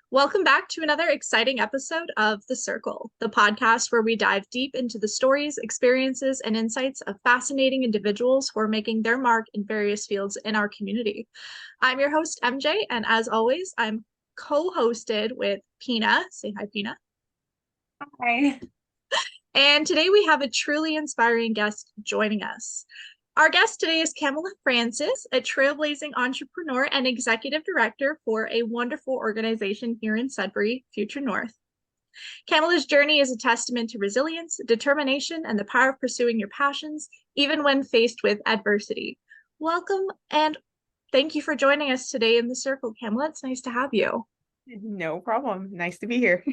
Welcome back to another exciting episode of The Circle, the podcast where we dive deep into the stories, experiences, and insights of fascinating individuals who are making their mark in various fields in our community. I'm your host, MJ, and as always, I'm co-hosted with Pina. Say hi, Pina. Hi. And today we have a truly inspiring guest joining us. Our guest today is Kamilah Francis, a trailblazing entrepreneur and executive director for a wonderful organization here in Sudbury, Future North. Kamilah's journey is a testament to resilience, determination, and the power of pursuing your passions, even when faced with adversity. Welcome and thank you for joining us today in the circle, Kamilah. It's nice to have you. No problem. Nice to be here.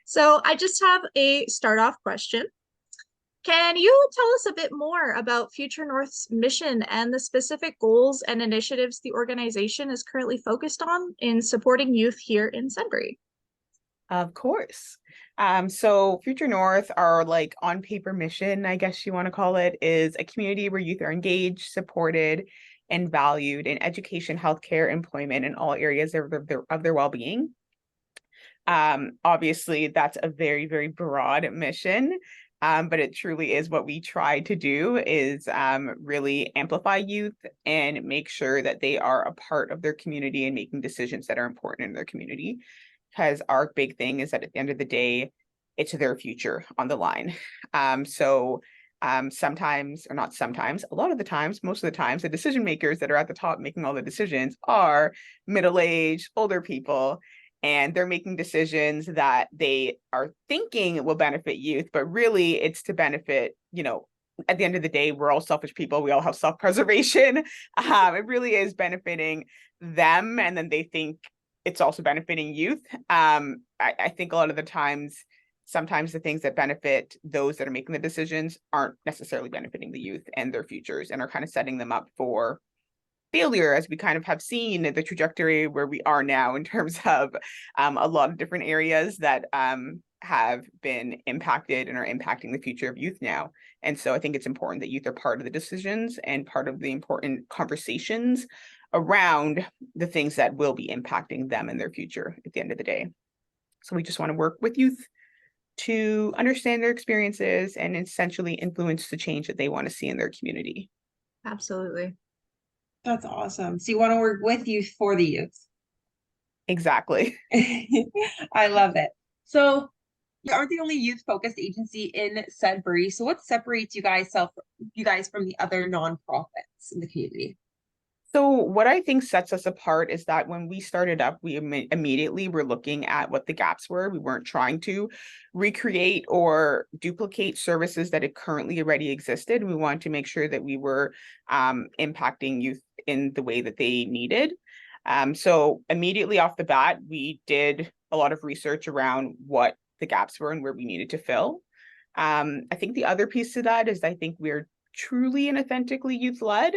So I just have a start off question. Can you tell us a bit more about Future North's mission and the specific goals and initiatives the organization is currently focused on in supporting youth here in Sudbury? Of course. So Future North, our on paper mission, I guess you want to call it, is a community where youth are engaged, supported, and valued in education, healthcare, employment, and all areas of their well-being. Obviously, that's a very, very broad mission. But it truly is what we try to do is really amplify youth and make sure that they are a part of their community and making decisions that are important in their community. Because our big thing is that at the end of the day, it's their future on the line. Sometimes, or not sometimes, a lot of the times, most of the times, the decision makers that are at the top making all the decisions are middle-aged, older people. And they're making decisions that they are thinking will benefit youth, but really it's to benefit, at the end of the day, we're all selfish people. We all have self-preservation. It really is benefiting them. And then they think it's also benefiting youth. I think a lot of the times, sometimes the things that benefit those that are making the decisions aren't necessarily benefiting the youth and their futures and are kind of setting them up for failure, as we kind of have seen the trajectory where we are now in terms of a lot of different areas that have been impacted and are impacting the future of youth now. And so I think it's important that youth are part of the decisions and part of the important conversations around the things that will be impacting them in their future at the end of the day. So we just want to work with youth to understand their experiences and essentially influence the change that they want to see in their community. Absolutely. That's awesome. So you want to work with youth for the youth. Exactly. I love it. So you aren't the only youth-focused agency in Sudbury. So what separates you guys from the other nonprofits in the community? So what I think sets us apart is that when we started up, we immediately were looking at what the gaps were. We weren't trying to recreate or duplicate services that had currently already existed. We wanted to make sure that we were impacting youth in the way that they needed. So immediately off the bat, we did a lot of research around what the gaps were and where we needed to fill. I think the other piece to that is I think we're truly and authentically youth-led.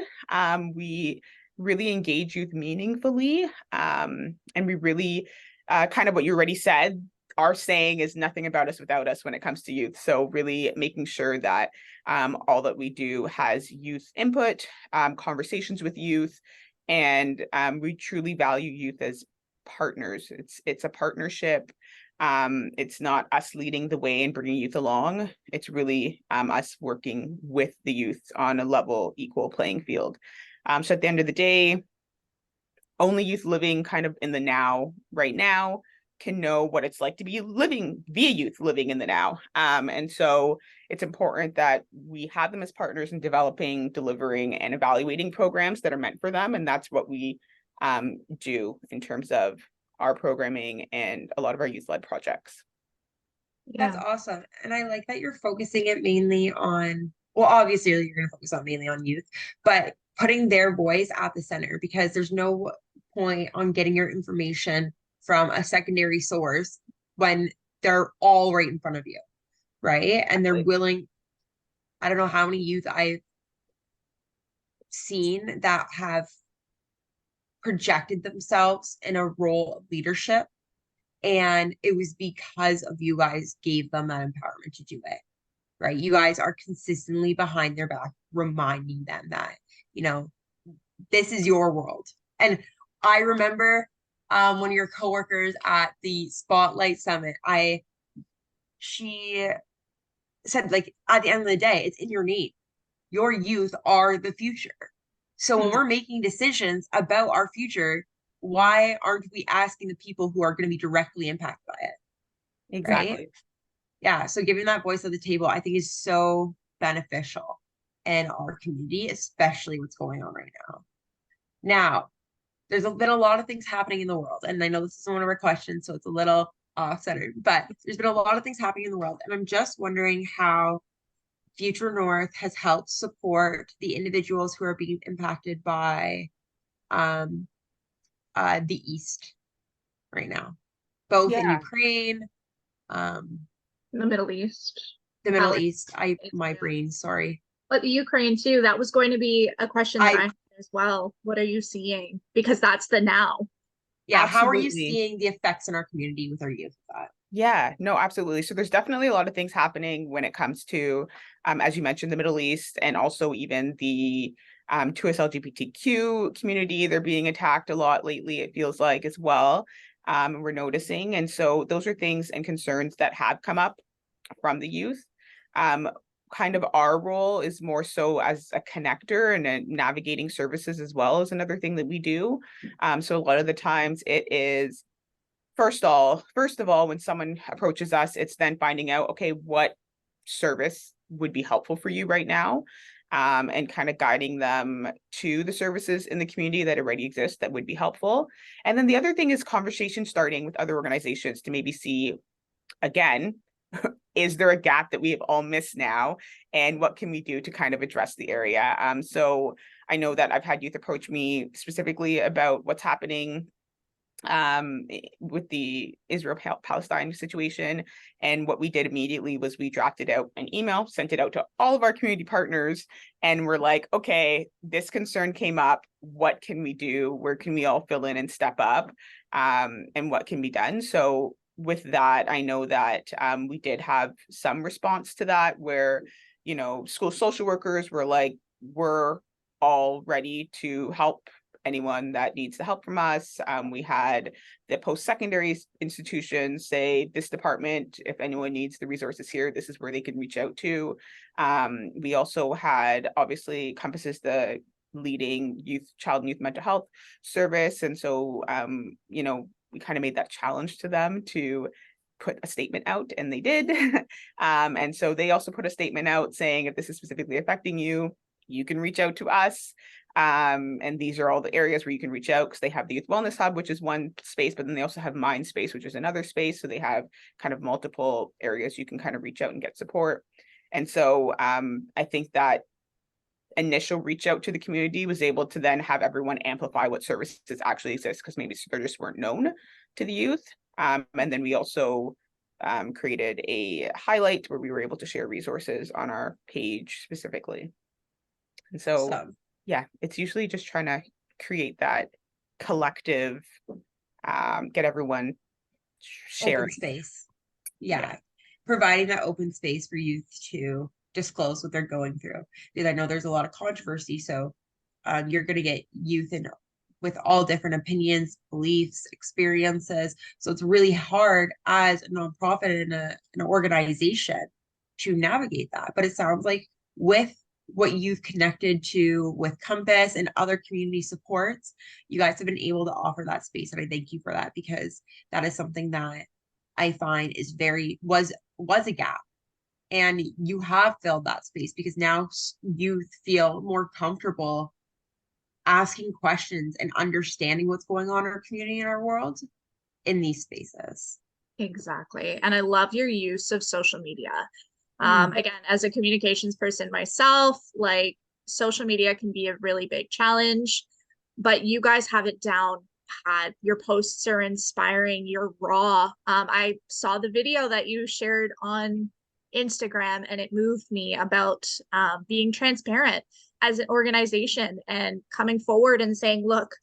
We really engage youth meaningfully. And we really, kind of what you already said, our saying is nothing about us without us when it comes to youth. So really making sure that all that we do has youth input, conversations with youth, and we truly value youth as partners. It's a partnership. It's not us leading the way and bringing youth along. It's really us working with the youth on a level, equal playing field. So at the end of the day, only youth living kind of in the now, right now, can know what it's like to be a youth living in the now. And so it's important that we have them as partners in developing, delivering, and evaluating programs that are meant for them. And that's what we do in terms of our programming and a lot of our youth-led projects. That's awesome. And I like that you're focusing it mainly on, well, obviously you're going to focus on mainly on youth, but putting their voice at the center, because there's no point on getting your information from a secondary source when they're all right in front of you, right? And they're willing. I don't know how many youth I've seen that have projected themselves in a role of leadership, and it was because of you guys gave them that empowerment to do it, right? You guys are consistently behind their back, reminding them that, this is your world. And I remember one of your coworkers at the Spotlight Summit. She said, like, at the end of the day, it's in your name. Your youth are the future. So when we're making decisions about our future, why aren't we asking the people who are going to be directly impacted by it? Exactly. Right? Yeah. So giving that voice at the table, I think, is so beneficial in our community, especially what's going on right now. Now, there's been a lot of things happening in the world, and I know this isn't one of our questions, so it's a little off-centered, but there's been a lot of things happening in the world, and I'm just wondering how Future North has helped support the individuals who are being impacted by the East right now, both in Yeah. Ukraine, The Middle East. the Middle Alex, East. My brain, sorry. But the Ukraine too, that was going to be a question that I had as well. What are you seeing? Because that's the now. Yeah, how are you Absolutely. seeing the effects in our community with our youth of that? Yeah, no, absolutely. So there's definitely a lot of things happening when it comes to, as you mentioned, the Middle East, and also even the 2S LGBTQ community. They're being attacked a lot lately, it feels like, as well. We're noticing. And so those are things and concerns that have come up from the youth. Kind of our role is more so as a connector and navigating services as well as another thing that we do. So a lot of the times it is, first of all, when someone approaches us, it's then finding out, okay, what service would be helpful for you right now, and kind of guiding them to the services in the community that already exist that would be helpful. And then the other thing is conversation starting with other organizations to maybe see, again, is there a gap that we have all missed now? And what can we do to kind of address the area? So I know that I've had youth approach me specifically about what's happening with the Israel-Palestine situation. And what we did immediately was we drafted out an email, sent it out to all of our community partners, and we're like, okay, this concern came up. What can we do? Where can we all fill in and step up? And what can be done? So with that, I know that we did have some response to that where, school social workers were like, we're all ready to help anyone that needs the help from us. We had the post-secondary institutions say, this department, if anyone needs the resources here, this is where they can reach out to. We also had, obviously, Compass is the leading child and youth mental health service. And so, we kind of made that challenge to them to put a statement out, and they did. And so they also put a statement out saying, if this is specifically affecting you, you can reach out to us. And these are all the areas where you can reach out, because they have the Youth Wellness Hub, which is one space, but then they also have Mind Space, which is another space. So they have kind of multiple areas you can kind of reach out and get support. And so I think that initial reach out to the community was able to then have everyone amplify what services actually exist, because maybe they just weren't known to the youth. And then we also created a highlight where we were able to share resources on our page specifically. And so, yeah, it's usually just trying to create that collective, get everyone sharing. Open space. Yeah. Providing that open space for youth to disclose what they're going through. Because I know there's a lot of controversy. So you're going to get youth with all different opinions, beliefs, experiences. So it's really hard as a nonprofit and an organization to navigate that. But it sounds like with what you've connected to with Compass and other community supports, you guys have been able to offer that space. And I thank you for that, because that is something that I find is was a gap. And you have filled that space, because now youth feel more comfortable asking questions and understanding what's going on in our community and our world in these spaces. Exactly. And I love your use of social media. Again, as a communications person myself, like, social media can be a really big challenge, but you guys have it down pat. Your posts are inspiring. You're raw. I saw the video that you shared on Instagram, and it moved me about being transparent as an organization and coming forward and saying, look,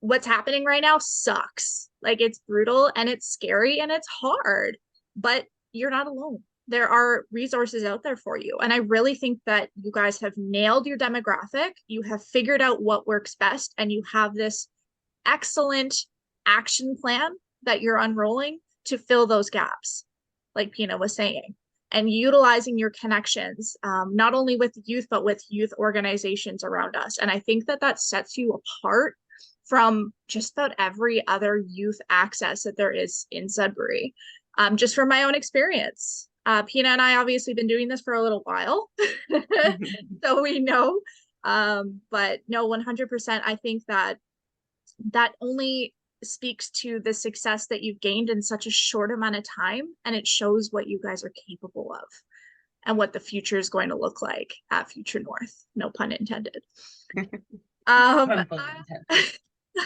what's happening right now sucks. Like, it's brutal and it's scary and it's hard, but you're not alone. There are resources out there for you. And I really think that you guys have nailed your demographic. You have figured out what works best, and you have this excellent action plan that you're unrolling to fill those gaps, like Pina was saying, and utilizing your connections, not only with youth, but with youth organizations around us. And I think that that sets you apart from just about every other youth access that there is in Sudbury. Just from my own experience. Pina and I obviously been doing this for a little while, so we know. But no, 100%, I think that that only speaks to the success that you've gained in such a short amount of time, and it shows what you guys are capable of and what the future is going to look like at Future North. No pun intended.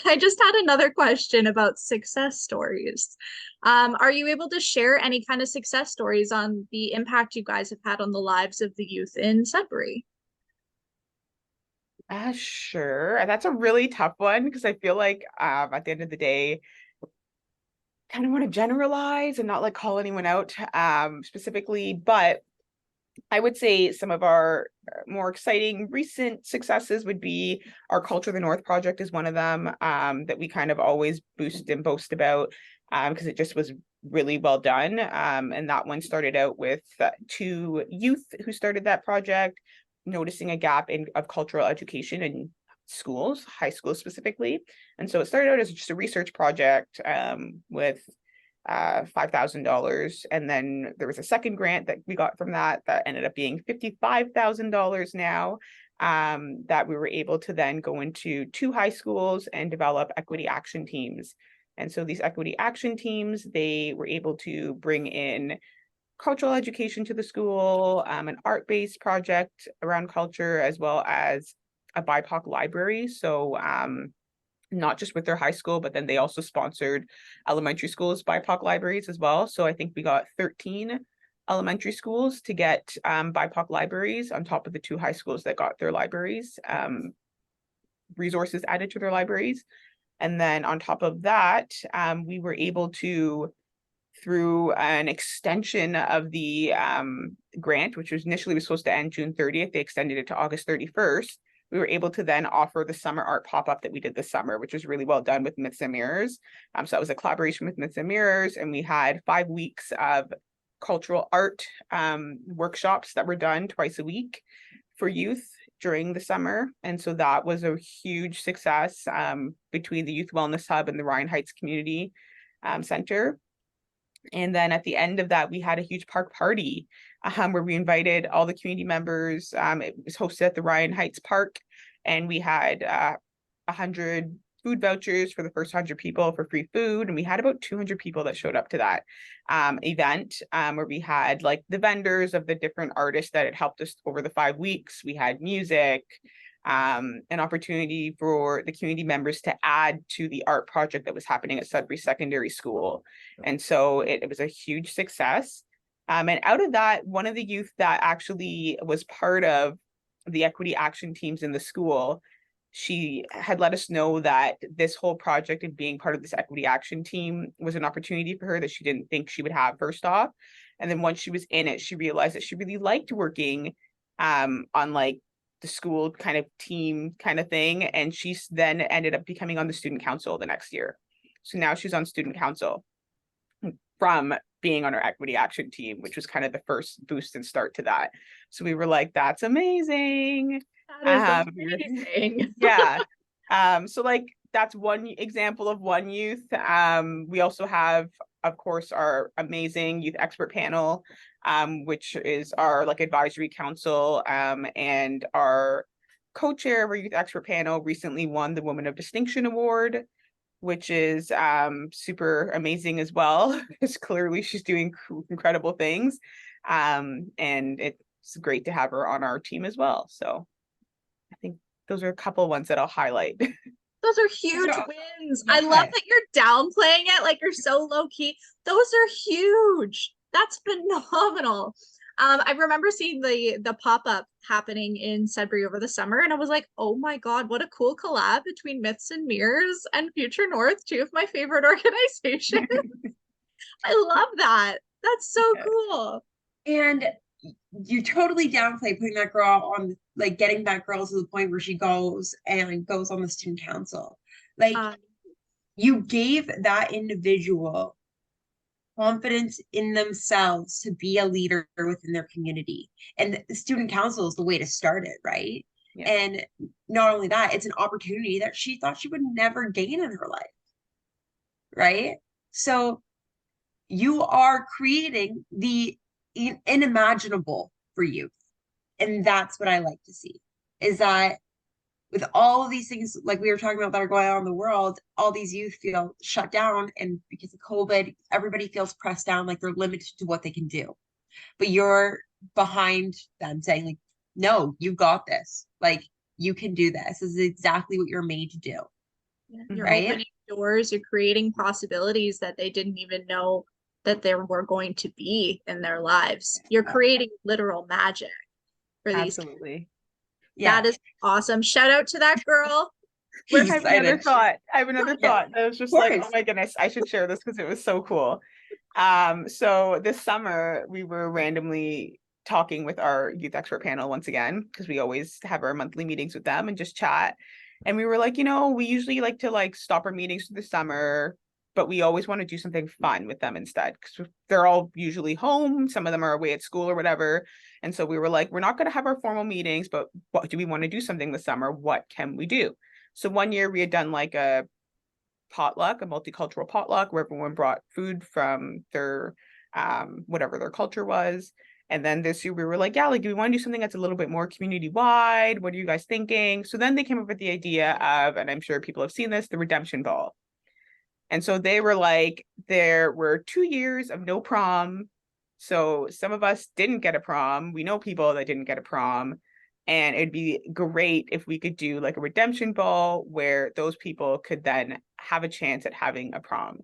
I just had another question about success stories. Are you able to share any kind of success stories on the impact you guys have had on the lives of the youth in Sudbury? Sure. That's a really tough one because I feel like at the end of the day, kind of want to generalize and not like call anyone out specifically, but I would say some of our more exciting recent successes would be our Culture of the North project is one of them that we kind of always boost and boast about because it just was really well done. And that one started out with 2 youth who started that project, noticing a gap of cultural education in schools, high schools specifically. And so it started out as just a research project with $5,000. And then there was a second grant that we got from that ended up being $55,000 now, that we were able to then go into 2 high schools and develop equity action teams. And so these equity action teams, they were able to bring in cultural education to the school, an art-based project around culture, as well as a BIPOC library. So not just with their high school, but then they also sponsored elementary schools BIPOC libraries as well. So I think we got 13 elementary schools to get BIPOC libraries on top of the 2 high schools that got their libraries, resources added to their libraries. And then on top of that, we were able to, through an extension of the grant, which was initially supposed to end June 30th, they extended it to August 31st. We were able to then offer the summer art pop-up that we did this summer, which was really well done with Myths and Mirrors. So that was a collaboration with Myths and Mirrors, and we had 5 weeks of cultural art workshops that were done twice a week for youth during the summer. And so that was a huge success between the Youth Wellness Hub and the Ryan Heights Community Center. And then at the end of that, we had a huge park party where we invited all the community members. It was hosted at the Ryan Heights Park, and we had 100 food vouchers for the first 100 people for free food. And we had about 200 people that showed up to that event where we had like the vendors of the different artists that had helped us over the 5 weeks. We had music, an opportunity for the community members to add to the art project that was happening at Sudbury Secondary School. And so it was a huge success. And out of that, one of the youth that actually was part of the equity action teams in the school, she had let us know that this whole project and being part of this equity action team was an opportunity for her that she didn't think she would have first off. And then once she was in it, she realized that she really liked working on like the school kind of team kind of thing. And she's then ended up becoming on the student council the next year. So now she's on student council from being on our equity action team, which was kind of the first boost and start to that. So we were like, that's amazing. That is amazing. Yeah. So like that's one example of one youth. We also have, of course, our amazing youth expert panel, which is our like advisory council, and our co-chair of our youth expert panel recently won the Woman of Distinction Award, which is super amazing as well, because clearly she's doing incredible things. And it's great to have her on our team as well. So I think those are a couple of ones that I'll highlight. Those are huge wins. I love that you're downplaying it, like you're so low key. Those are huge. That's phenomenal. I remember seeing the pop-up happening in Sudbury over the summer, and I was like, oh my God, what a cool collab between Myths and Mirrors and Future North, 2 of my favorite organizations. I love that. That's so cool. And you totally downplay putting that girl on, like getting that girl to the point where she goes on the student council. Like you gave that individual confidence in themselves to be a leader within their community. And the student council is the way to start it, right? Yeah. And not only that, it's an opportunity that she thought she would never gain in her life, right? So you are creating the unimaginable for youth. And that's what I like to see, is that with all of these things, like we were talking about, that are going on in the world, all these youth feel shut down. And because of COVID, everybody feels pressed down, like they're limited to what they can do. But you're behind them saying, like, no, you got this. Like, you can do this. This is exactly what you're made to do. Yeah, you're right? opening doors, you're creating possibilities that they didn't even know that there were going to be in their lives. You're creating literal magic for these kids. Absolutely. Yeah. That is awesome. Shout out to that girl. I have another thought. I have another thought. I was just like, oh course. my goodness, I should share this because it was so cool. So this summer we were randomly talking with our youth expert panel once again, because we always have our monthly meetings with them and just chat. And we were like, you know, we usually like to like stop our meetings for the summer, but we always want to do something fun with them instead, because they're all usually home. Some of them are away at school or whatever. And so we were like, we're not going to have our formal meetings, but what do we want to do something this summer? What can we do? So one year we had done like a potluck, a multicultural potluck, where everyone brought food from their whatever their culture was. And then this year we were like, yeah, like, do we want to do something that's a little bit more community wide? What are you guys thinking? So then they came up with the idea of, and I'm sure people have seen this, the redemption ball. And so they were like, there were 2 years of no prom. So some of us didn't get a prom. We know people that didn't get a prom. And it'd be great if we could do like a redemption ball where those people could then have a chance at having a prom.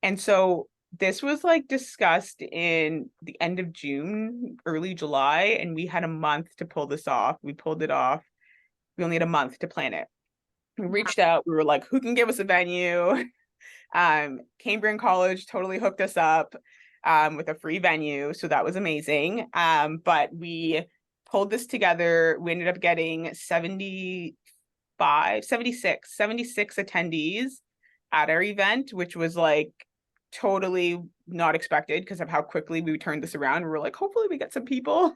And so this was like discussed in the end of June, early July, and we had a month to pull this off. We pulled it off. We only had a month to plan it. We reached out. We were like, who can give us a venue? Cambrian College totally hooked us up with a free venue. So that was amazing. But we pulled this together. We ended up getting 76 attendees at our event, which was like totally not expected because of how quickly we turned this around. We were like, hopefully we get some people.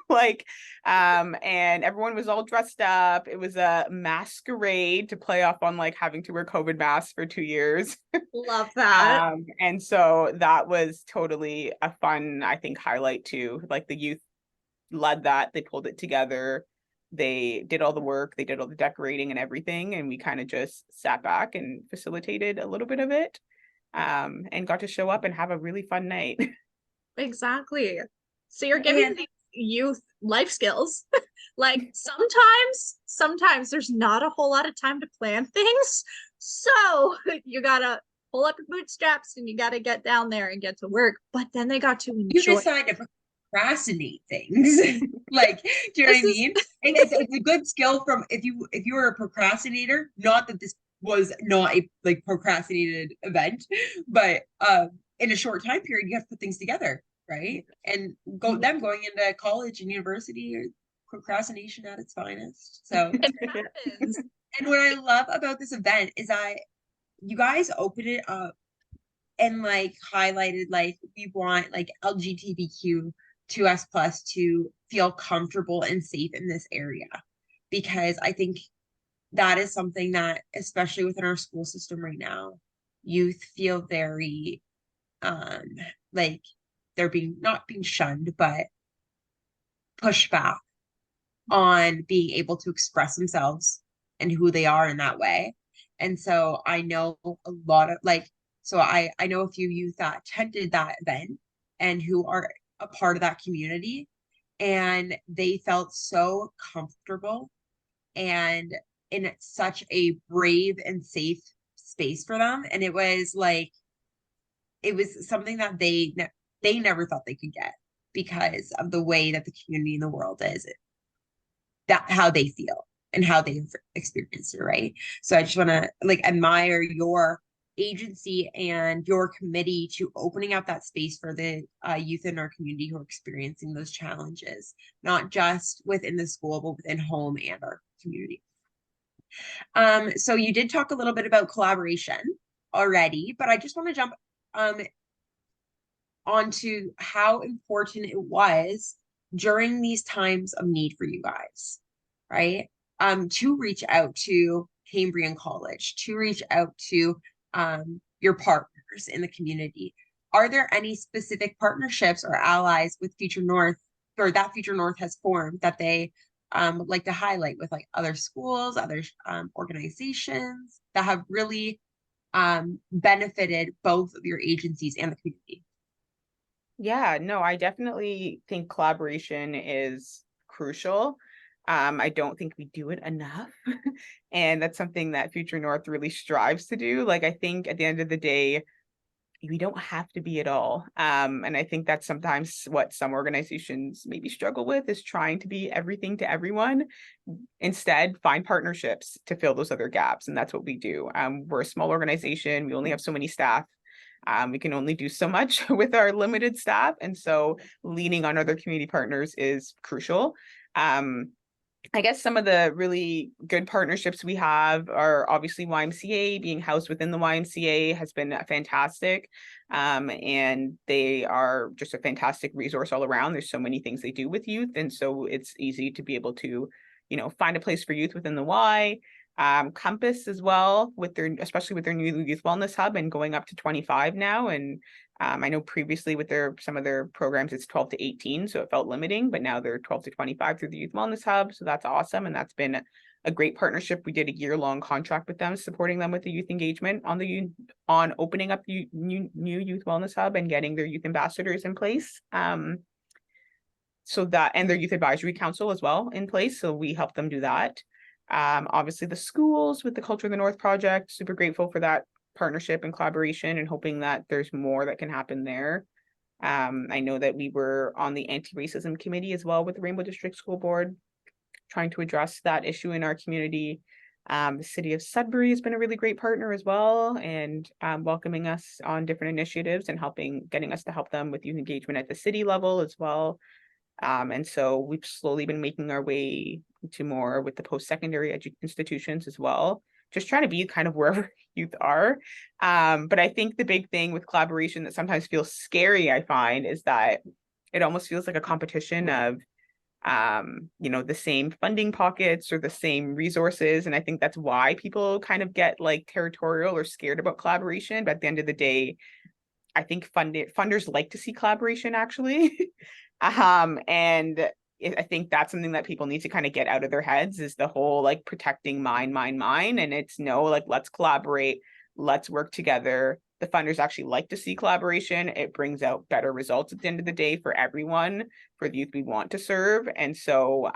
And everyone was all dressed up. It was a masquerade to play off on like having to wear COVID masks for 2 years. Love that. And so that was totally a fun, I think, highlight too. Like the youth led that, they pulled it together, they did all the work, they did all the decorating and everything, and we kind of just sat back and facilitated a little bit of it, and got to show up and have a really fun night. Exactly. So you're giving these youth life skills. Like sometimes there's not a whole lot of time to plan things. So you gotta pull up your bootstraps and you gotta get down there and get to work. But then they got to enjoy. You decide to procrastinate things. Like, do you know what I mean? And it's a good skill from if you were a procrastinator, not that this was not a like procrastinated event, but in a short time period you have to put things together, right? And going into college and university, or procrastination at its finest. So it happens. and what I love about this event is you guys opened it up and like highlighted like we want like LGBTQ2S+ to feel comfortable and safe in this area, because I think that is something that, especially within our school system right now, youth feel very like they're not being shunned, but pushed back on being able to express themselves and who they are in that way. And so I know a lot of like, so I know a few youth that attended that event and who are a part of that community, and they felt so comfortable and in such a brave and safe space for them. And it was like, it was something that they never thought they could get because of the way that the community in the world is, that how they feel and how they've experienced it, right? So I just want to like admire your agency and your committee to opening up that space for the youth in our community who are experiencing those challenges, not just within the school, but within home and our community. So you did talk a little bit about collaboration. already, but I just want to jump onto how important it was during these times of need for you guys, right? To reach out to Cambrian College, to reach out to your partners in the community. Are there any specific partnerships or allies with Future North, or that Future North has formed, that they would like to highlight with like other schools, other organizations that have really benefited both of your agencies and the community? Yeah, no, I definitely think collaboration is crucial. I don't think we do it enough. And that's something that Future North really strives to do. Like, I think at the end of the day, we don't have to be it all. And I think that's sometimes what some organizations maybe struggle with, is trying to be everything to everyone. Instead, find partnerships to fill those other gaps. And that's what we do. We're a small organization. We only have so many staff. We can only do so much with our limited staff. And so leaning on other community partners is crucial. I guess some of the really good partnerships we have are obviously YMCA. Being housed within the YMCA has been fantastic. And they are just a fantastic resource all around. There's so many things they do with youth. And so it's easy to be able to, find a place for youth within the Y. Compass as well, especially with their new youth wellness hub, and going up to 25 now. And I know previously with some of their programs, it's 12 to 18, so it felt limiting, but now they're 12 to 25 through the youth wellness hub. So that's awesome. And that's been a great partnership. We did a year-long contract with them, supporting them with the youth engagement on opening up the new youth wellness hub and getting their youth ambassadors in place. So that, and their youth advisory council as well in place. So we help them do that. Obviously the schools with the Culture of the North project, super grateful for that partnership and collaboration, and hoping that there's more that can happen there. I know that we were on the anti-racism committee as well with the Rainbow District School Board, trying to address that issue in our community. The city of Sudbury has been a really great partner as well, and welcoming us on different initiatives and getting us to help them with youth engagement at the city level as well. And so we've slowly been making our way to more with the post-secondary institutions as well, just trying to be kind of wherever youth are. But I think the big thing with collaboration that sometimes feels scary, I find, is that it almost feels like a competition of, the same funding pockets or the same resources. And I think that's why people kind of get like territorial or scared about collaboration. But at the end of the day, I think funders like to see collaboration, actually. And I think that's something that people need to kind of get out of their heads, is the whole like protecting mine. And it's no, like, let's collaborate, let's work together. The funders actually like to see collaboration. It brings out better results at the end of the day for everyone, for the youth we want to serve. And so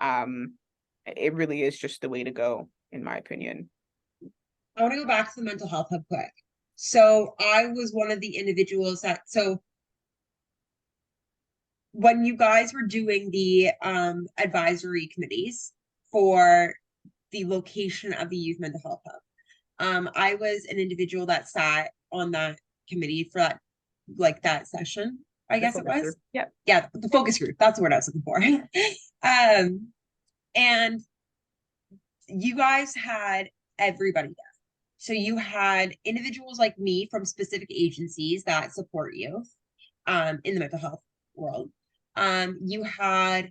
it really is just the way to go, in my opinion. I want to go back to the mental health hub quick. So I was one of the individuals when you guys were doing the advisory committees for the location of the youth mental health hub, I was an individual that sat on that committee for that session, I guess it was. Yeah, the focus group. That's the word I was looking for. And you guys had everybody there. So you had individuals like me from specific agencies that support you in the mental health world. You had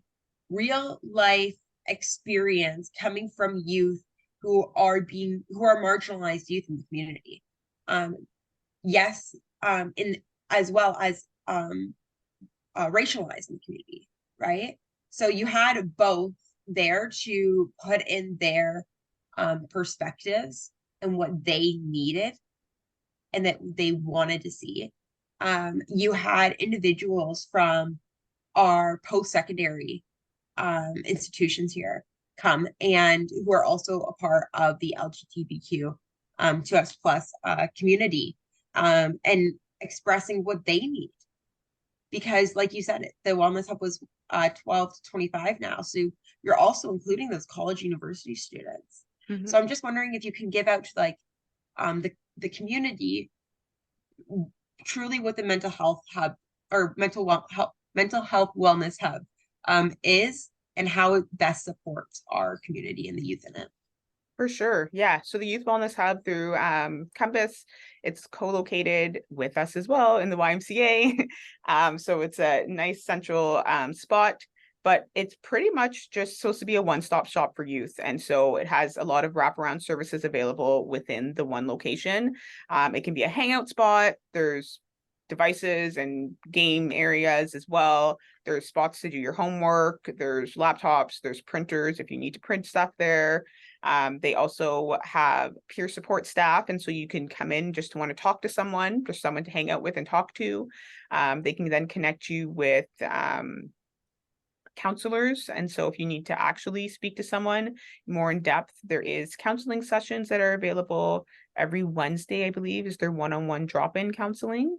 real life experience coming from youth who are marginalized youth in the community. Yes, as well as racialized in the community, right? So you had both there to put in their perspectives and what they needed and that they wanted to see. You had individuals from our post-secondary institutions here come, and who are also a part of the LGBTQ 2X+ community, and expressing what they need. Because like you said, the wellness hub was 12 to 25 now. So you're also including those college university students. Mm-hmm. So I'm just wondering if you can give out to the community truly what the mental health hub or mental health wellness hub is, and how it best supports our community and the youth in it. For sure. Yeah. So the Youth Wellness Hub through Compass, it's co-located with us as well in the YMCA. So it's a nice central spot, but it's pretty much just supposed to be a one-stop shop for youth. And so it has a lot of wraparound services available within the one location. It can be a hangout spot. There's devices and game areas as well. There's spots to do your homework. There's laptops. There's printers if you need to print stuff there. They also have peer support staff, and so you can come in just to want to talk to someone, just someone to hang out with and talk to. They can then connect you with counselors, and so if you need to actually speak to someone more in depth, there is counseling sessions that are available every Wednesday, I believe, is their one-on-one drop-in counseling.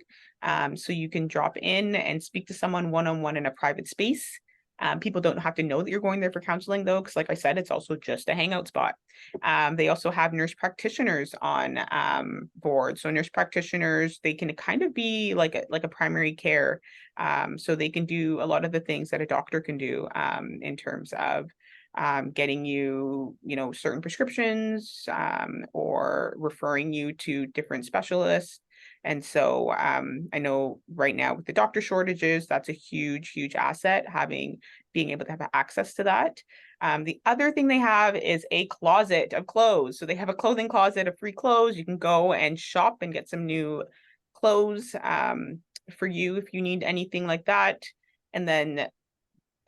So you can drop in and speak to someone one-on-one in a private space. People don't have to know that you're going there for counseling though, because like I said, it's also just a hangout spot. They also have nurse practitioners on board. So nurse practitioners, they can kind of be like a primary care. So they can do a lot of the things that a doctor can do in terms of getting you, certain prescriptions or referring you to different specialists. And so I know right now with the doctor shortages, that's a huge asset, being able to have access to that. The other thing they have is a closet of clothes. So they have a clothing closet of free clothes. You can go and shop and get some new clothes for you if you need anything like that. And then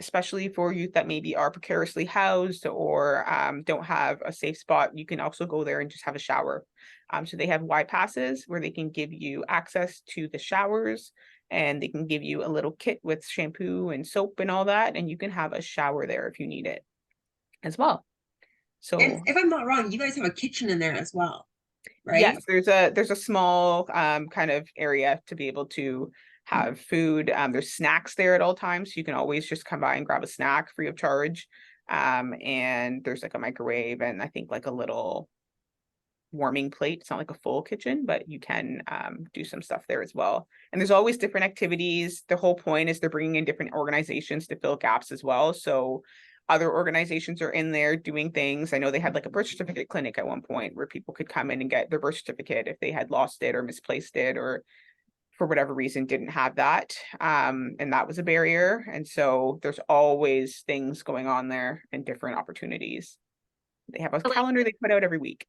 especially for youth that maybe are precariously housed or don't have a safe spot, you can also go there and just have a shower. So they have Y passes where they can give you access to the showers, and they can give you a little kit with shampoo and soap and all that, and you can have a shower there if you need it as well. So, And if I'm not wrong, you guys have a kitchen in there as well, right? yes, there's a small kind of area to be able to have food. There's snacks there at all times. So you can always just come by and grab a snack free of charge. And there's like a microwave and I think like a little warming plate. It's not like a full kitchen, but you can do some stuff there as well. And there's always different activities. The whole point is they're bringing in different organizations to fill gaps as well. So other organizations are in there doing things. I know they had like a birth certificate clinic at one point where people could come in and get their birth certificate if they had lost it or misplaced it or for whatever reason didn't have that. And that was a barrier. And so there's always things going on there and different opportunities. They have a calendar they put out every week.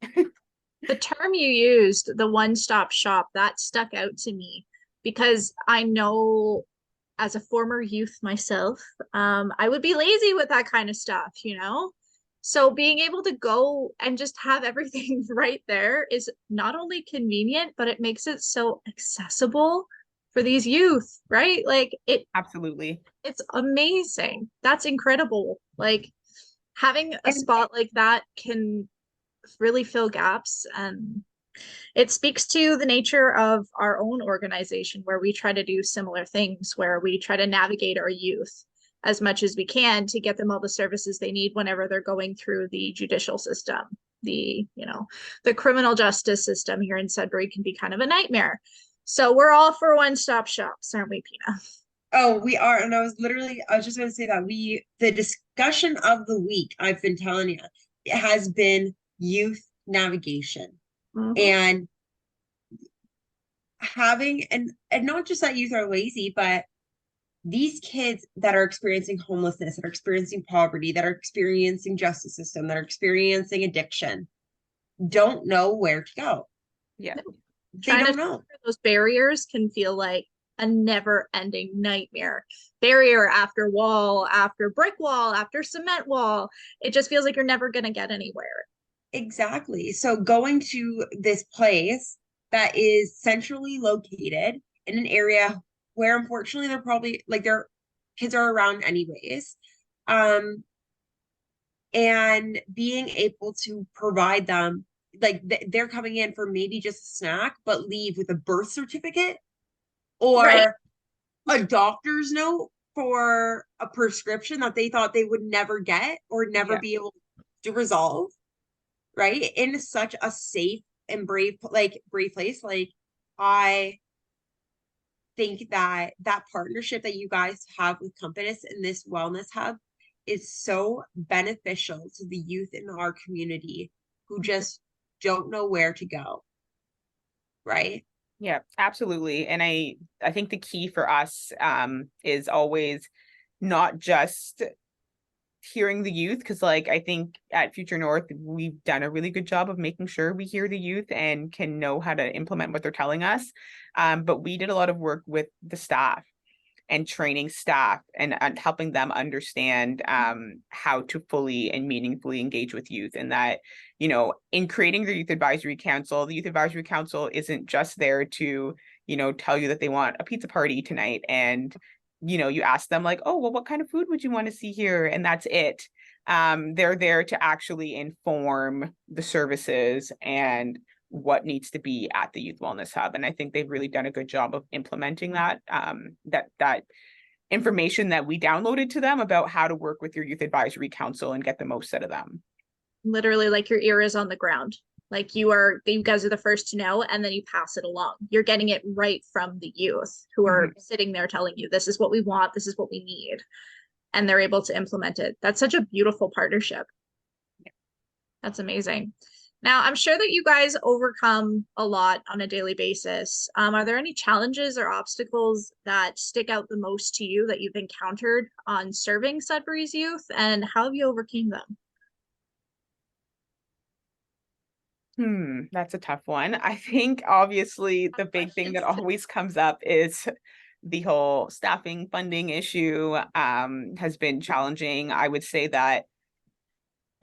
The term you used, the one-stop shop, that stuck out to me because I know as a former youth myself, I would be lazy with that kind of stuff, So being able to go and just have everything right there is not only convenient, but it makes it so accessible for these youth, right? Like Absolutely. It's amazing. That's incredible. Like having a spot like that can really fill gaps, and it speaks to the nature of our own organization where we try to do similar things, where we try to navigate our youth as much as we can to get them all the services they need whenever they're going through the judicial system. The criminal justice system here in Sudbury can be kind of a nightmare. So we're all for one-stop shops, aren't we, Pina? Oh, we are. And I was just going to say that the discussion of the week, I've been telling you, it has been youth navigation. And having, and not just that youth are lazy, but these kids that are experiencing homelessness, that are experiencing poverty, that are experiencing justice system, that are experiencing addiction, don't know where to go. Yeah. They don't know. Those barriers can feel like a never-ending nightmare. Barrier after wall, after brick wall, after cement wall. It just feels like you're never going to get anywhere. Exactly. So going to this place that is centrally located in an area where unfortunately they're probably like their kids are around anyways. And being able to provide them, like they're coming in for maybe just a snack, but leave with a birth certificate or a doctor's note for a prescription that they thought they would never get or never be able to resolve. Right? In such a safe and brave place. Like I think that partnership that you guys have with Compass and this wellness hub is so beneficial to the youth in our community who just don't know where to go, right? Yeah, absolutely. And I think the key for us is always not just hearing the youth, because like I think at Future North we've done a really good job of making sure we hear the youth and can know how to implement what they're telling us. But we did a lot of work with the staff and training staff and helping them understand how to fully and meaningfully engage with youth. And that, you know, in creating the Youth Advisory Council, the Youth Advisory Council isn't just there to, you know, tell you that they want a pizza party tonight. And, you know, you ask them like, oh, well, what kind of food would you want to see here? And that's it. They're there to actually inform the services and what needs to be at the Youth Wellness Hub. And I think they've really done a good job of implementing that, that information that we downloaded to them about how to work with your Youth Advisory Council and get the most out of them. Literally, like your ear is on the ground. Like you guys are the first to know, and then you pass it along. You're getting it right from the youth who are sitting there telling you, this is what we want, this is what we need. And they're able to implement it. That's such a beautiful partnership. Yeah. That's amazing. Now, I'm sure that you guys overcome a lot on a daily basis. Are there any challenges or obstacles that stick out the most to you that you've encountered on serving Sudbury's youth, and how have you overcame them? That's a tough one. I think obviously the big thing that always comes up is the whole staffing funding issue has been challenging. I would say that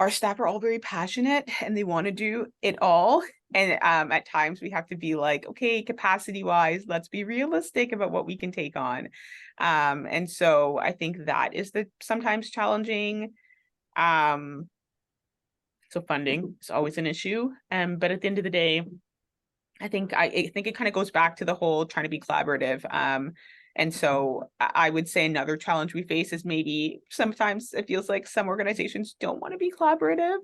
our staff are all very passionate and they want to do it all. And at times we have to be like, okay, capacity wise, let's be realistic about what we can take on. And so I think that is sometimes challenging. So funding is always an issue. But at the end of the day, I think it kind of goes back to the whole trying to be collaborative. And so I would say another challenge we face is maybe sometimes it feels like some organizations don't want to be collaborative.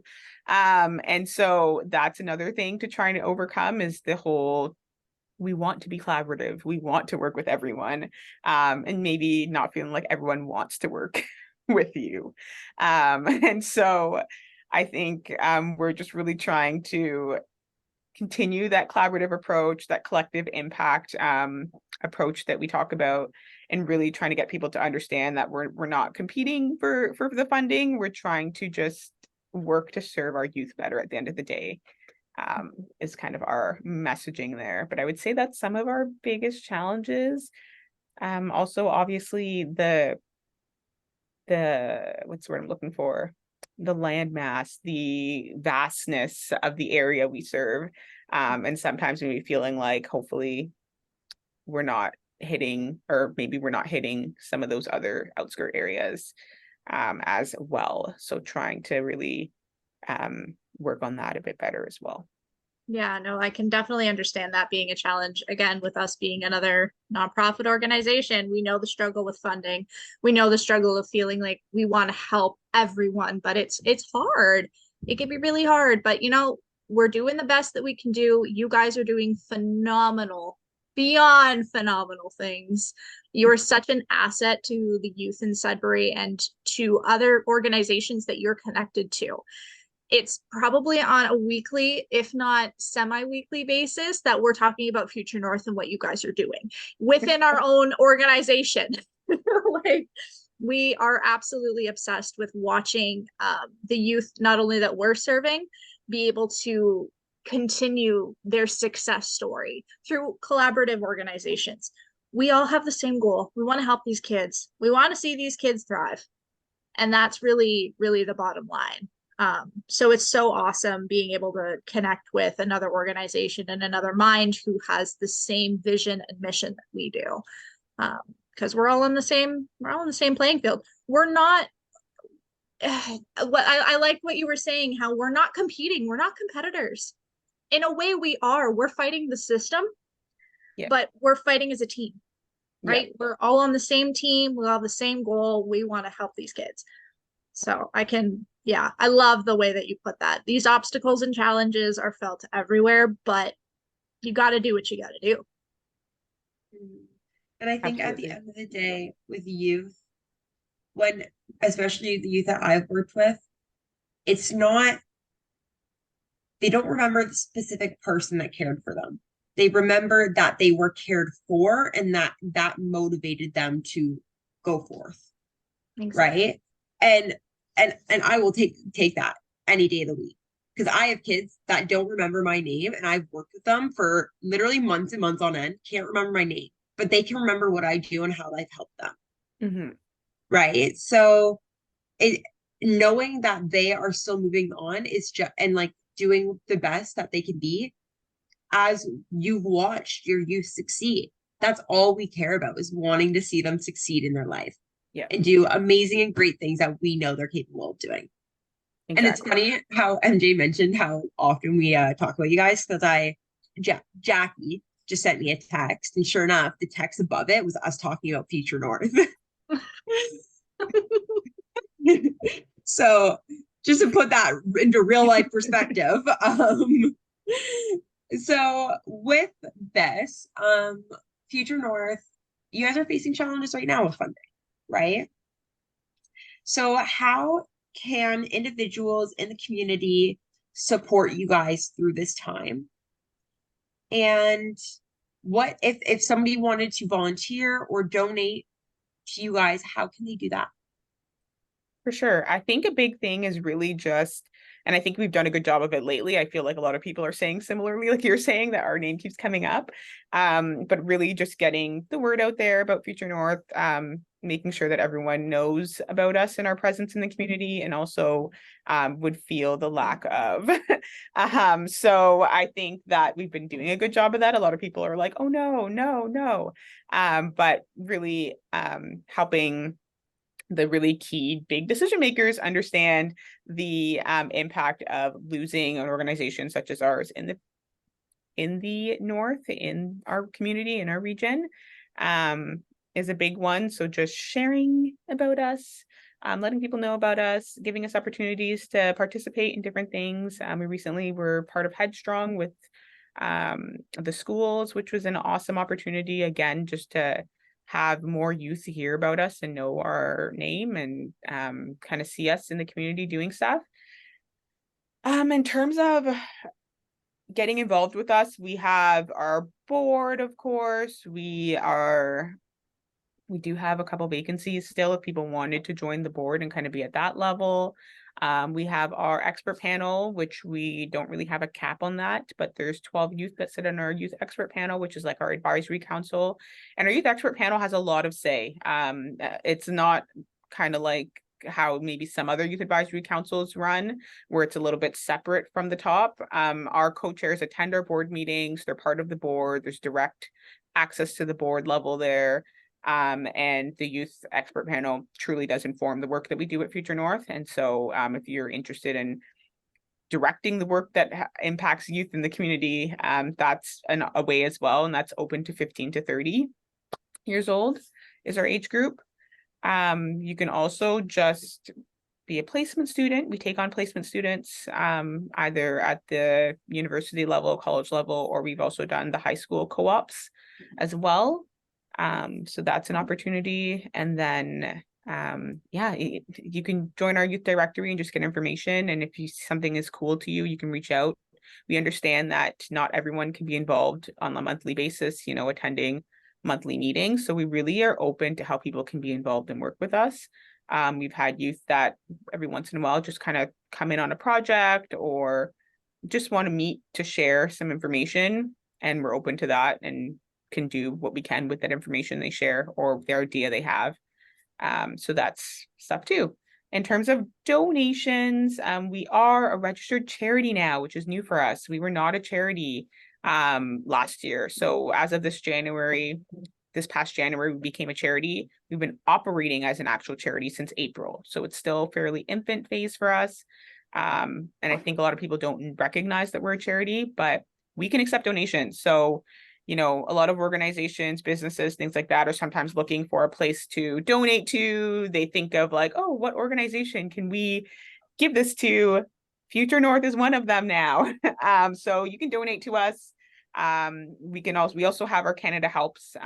And so that's another thing to try to overcome is the whole, we want to be collaborative. We want to work with everyone, and maybe not feeling like everyone wants to work with you. And so I think we're just really trying to continue that collaborative approach, that collective impact approach that we talk about, and really trying to get people to understand that we're not competing for the funding. We're trying to just work to serve our youth better at the end of the day, is kind of our messaging there. But I would say that's some of our biggest challenges. Also, obviously, the what's the word I'm looking for? The landmass, the vastness of the area we serve. And sometimes maybe feeling like hopefully we're not hitting, or maybe we're not hitting some of those other outskirt areas as well. So trying to really work on that a bit better as well. Yeah, no, I can definitely understand that being a challenge. Again, with us being another nonprofit organization, we know the struggle with funding. We know the struggle of feeling like we want to help everyone, but it's hard. It can be really hard, but you know, we're doing the best that we can do. You guys are doing phenomenal, beyond phenomenal things. You are such an asset to the youth in Sudbury and to other organizations that you're connected to. It's probably on a weekly, if not semi-weekly basis that we're talking about Future North and what you guys are doing within our own organization. Like, we are absolutely obsessed with watching the youth, not only that we're serving, be able to continue their success story through collaborative organizations. We all have the same goal. We want to help these kids. We want to see these kids thrive. And that's really, really the bottom line. So it's so awesome being able to connect with another organization and another mind who has the same vision and mission that we do. Because we're all on the same playing field. We're not what I like what you were saying, how we're not competing, we're not competitors. In a way we are. We're fighting the system, but we're fighting as a team, right? We're all on the same team, we all have the same goal. We want to help these kids. So I love the way that you put that. These obstacles and challenges are felt everywhere, but you got to do what you got to do. And I think at the end of the day, with youth, especially the youth that I've worked with, it's not they don't remember the specific person that cared for them. They remember that they were cared for and that motivated them to go forth. Exactly. Right. And I will take that any day of the week, because I have kids that don't remember my name, and I've worked with them for literally months and months on end, can't remember my name, but they can remember what I do and how I've helped them. Mm-hmm. Right. So it knowing that they are still moving on is just, and like doing the best that they can be as you've watched your youth succeed. That's all we care about, is wanting to see them succeed in their life. Yeah. And do amazing and great things that we know they're capable of doing. Exactly. And it's funny how MJ mentioned how often we talk about you guys, because Jackie just sent me a text, and sure enough, the text above it was us talking about Future North. So just to put that into real life perspective, so with this, Future North, you guys are facing challenges right now with funding, right? So how can individuals in the community support you guys through this time? And what if somebody wanted to volunteer or donate to you guys, how can they do that? For sure. I think a big thing is really just, and I think we've done a good job of it lately. I feel like a lot of people are saying similarly, like you're saying, that our name keeps coming up. But really just getting the word out there about Future North, making sure that everyone knows about us and our presence in the community, and also would feel the lack of. So I think that we've been doing a good job of that. A lot of people are like, oh no, no, no. But really helping the really key big decision makers understand the impact of losing an organization such as ours in the North, in our community, in our region, is a big one. So just sharing about us, letting people know about us, giving us opportunities to participate in different things. We recently were part of Headstrong with the schools, which was an awesome opportunity, again, just to have more youth hear about us and know our name, and kind of see us in the community doing stuff. In terms of getting involved with us, we have our board, of course. We do have a couple vacancies still if people wanted to join the board and kind of be at that level. We have our expert panel, which we don't really have a cap on that, but there's 12 youth that sit on our youth expert panel, which is like our advisory council. And our youth expert panel has a lot of say. It's not kind of like how maybe some other youth advisory councils run, where it's a little bit separate from the top. Our co-chairs attend our board meetings. They're part of the board. There's direct access to the board level there. And the youth expert panel truly does inform the work that we do at Future North. And so if you're interested in directing the work that impacts youth in the community, that's a way as well. And that's open to 15 to 30 years old is our age group. You can also just be a placement student. We take on placement students either at the university level, college level, or we've also done the high school co-ops as well. So that's an opportunity. And then, you can join our youth directory and just get information. And if something is cool to you, you can reach out. We understand that not everyone can be involved on a monthly basis, attending monthly meetings. So we really are open to how people can be involved and work with us. We've had youth that every once in a while just kind of come in on a project or just want to meet to share some information, and we're open to that and can do what we can with that information they share or their idea they have. So that's stuff too. In terms of donations, we are a registered charity now, which is new for us. We were not a charity last year. So as of this past January, we became a charity. We've been operating as an actual charity since April. So it's still fairly infant phase for us. And I think a lot of people don't recognize that we're a charity, but we can accept donations. So a lot of organizations, businesses, things like that are sometimes looking for a place to donate to. They think of like, oh, what organization can we give this to? Future North is one of them now. So you can donate to us. We also have our Canada Helps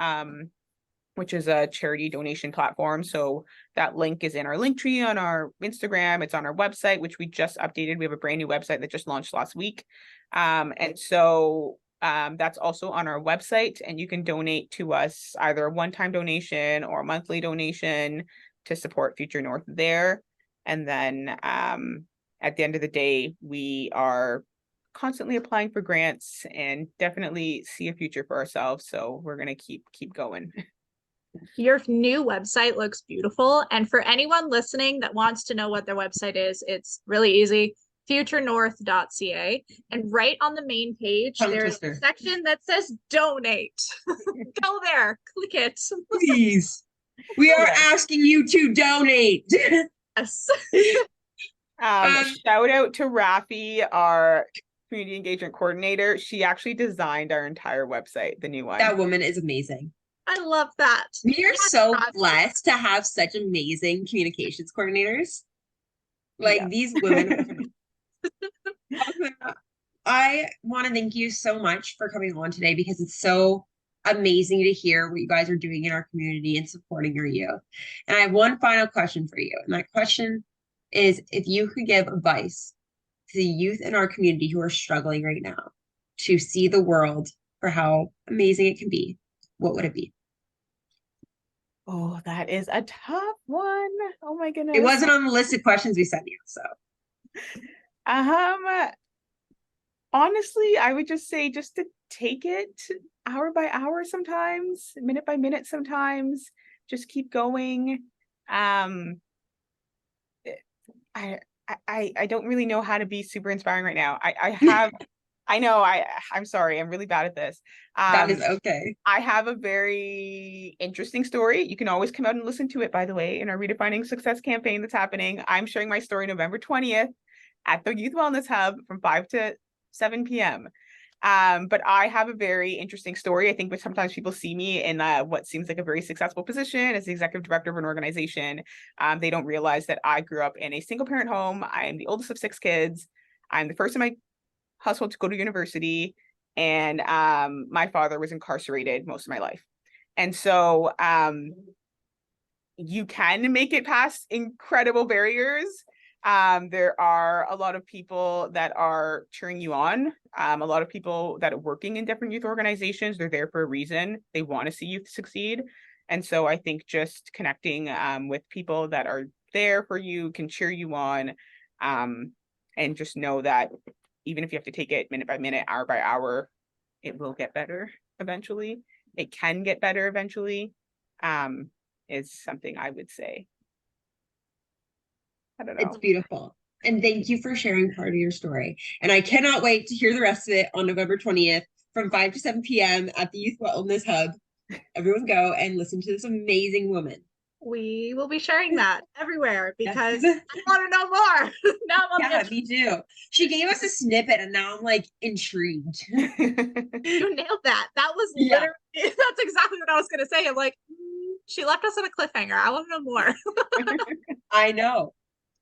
which is a charity donation platform. So that link is in our link tree on our Instagram. It's on our website, which we just updated. We have a brand new website that just launched last week. And so that's also on our website, and you can donate to us either a one-time donation or a monthly donation to support Future North there. And then at the end of the day, we are constantly applying for grants and definitely see a future for ourselves. So we're going to keep going. Your new website looks beautiful. And for anyone listening that wants to know what their website is, it's really easy. futurenorth.ca. And right on the main page, there's a section that says donate. Go there, click it. Please. We are asking you to donate. Yes. Shout out to Rafi, our community engagement coordinator. She actually designed our entire website, the new one. That woman is amazing. I love that. We are so blessed to have such amazing communications coordinators. Like these women. I want to thank you so much for coming on today, because it's so amazing to hear what you guys are doing in our community and supporting your youth. And I have one final question for you. And that question is, if you could give advice to the youth in our community who are struggling right now to see the world for how amazing it can be, what would it be? Oh, that is a tough one. Oh my goodness. It wasn't on the list of questions we sent you, so. Honestly, I would just say just to take it hour by hour sometimes, minute by minute sometimes, just keep going. I don't really know how to be super inspiring right now. I'm sorry, I'm really bad at this. That is okay. I have a very interesting story. You can always come out and listen to it, by the way, in our Redefining Success campaign that's happening. I'm sharing my story November 20th at the Youth Wellness Hub from 5 to 7 p.m. But I have a very interesting story. I think when sometimes people see me in what seems like a very successful position as the executive director of an organization, they don't realize that I grew up in a single parent home. I am the oldest of 6 kids. I'm the first in my household to go to university, and my father was incarcerated most of my life. And so you can make it past incredible barriers. There are a lot of people that are cheering you on. A lot of people that are working in different youth organizations, they're there for a reason. They want to see youth succeed. And so I think just connecting with people that are there for you, can cheer you on, and just know that even if you have to take it minute by minute, hour by hour, it will get better eventually. It can get better eventually, is something I would say. I don't know. It's beautiful. And thank you for sharing part of your story. And I cannot wait to hear the rest of it on November 20th from 5 to 7 p.m. at the Youth Wellness Hub. Everyone go and listen to this amazing woman. We will be sharing that everywhere because I want to know more. Yeah, me too. She gave us a snippet and now I'm like intrigued. You nailed that. That was literally, that's exactly what I was going to say. I'm like, she left us on a cliffhanger. I want to know more. I know.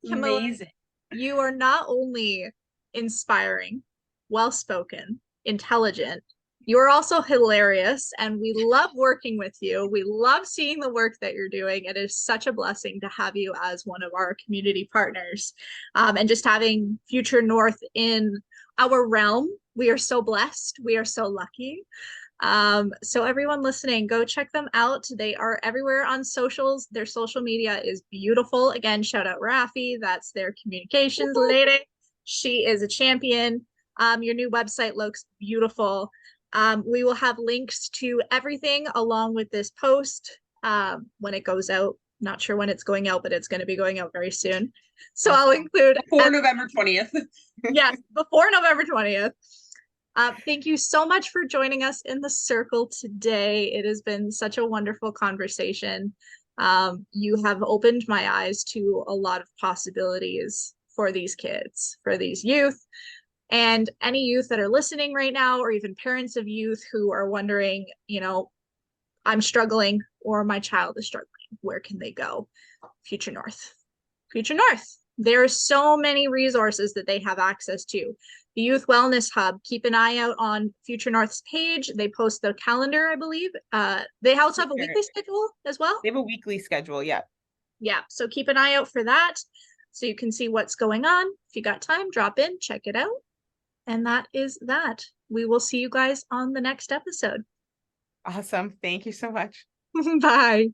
Kamilah, amazing. You are not only inspiring, well-spoken, intelligent, you are also hilarious, and we love working with you. We love seeing the work that you're doing. It is such a blessing to have you as one of our community partners. And just having Future North in our realm, we are so blessed. We are so lucky. So everyone listening, go check them out. They are everywhere on socials. Their social media is beautiful. Again, shout out Rafi. That's their communications lady. She is a champion. Your new website looks beautiful. We will have links to everything along with this post when it goes out. Not sure when it's going out, but it's going to be going out very soon. So I'll include before November 20th. Yes, before November 20th. Thank you so much for joining us in the circle today. It has been such a wonderful conversation. You have opened my eyes to a lot of possibilities for these kids, for these youth. And any youth that are listening right now, or even parents of youth who are wondering, you know, I'm struggling or my child is struggling, where can they go? Future North. Future North. There are so many resources that they have access to. The Youth Wellness Hub, keep an eye out on Future North's page. They post the calendar, I believe. They also have a weekly schedule as well. They have a weekly schedule, yeah. Yeah, so keep an eye out for that so you can see what's going on. If you got time, drop in, check it out. And that is that. We will see you guys on the next episode. Awesome. Thank you so much. Bye.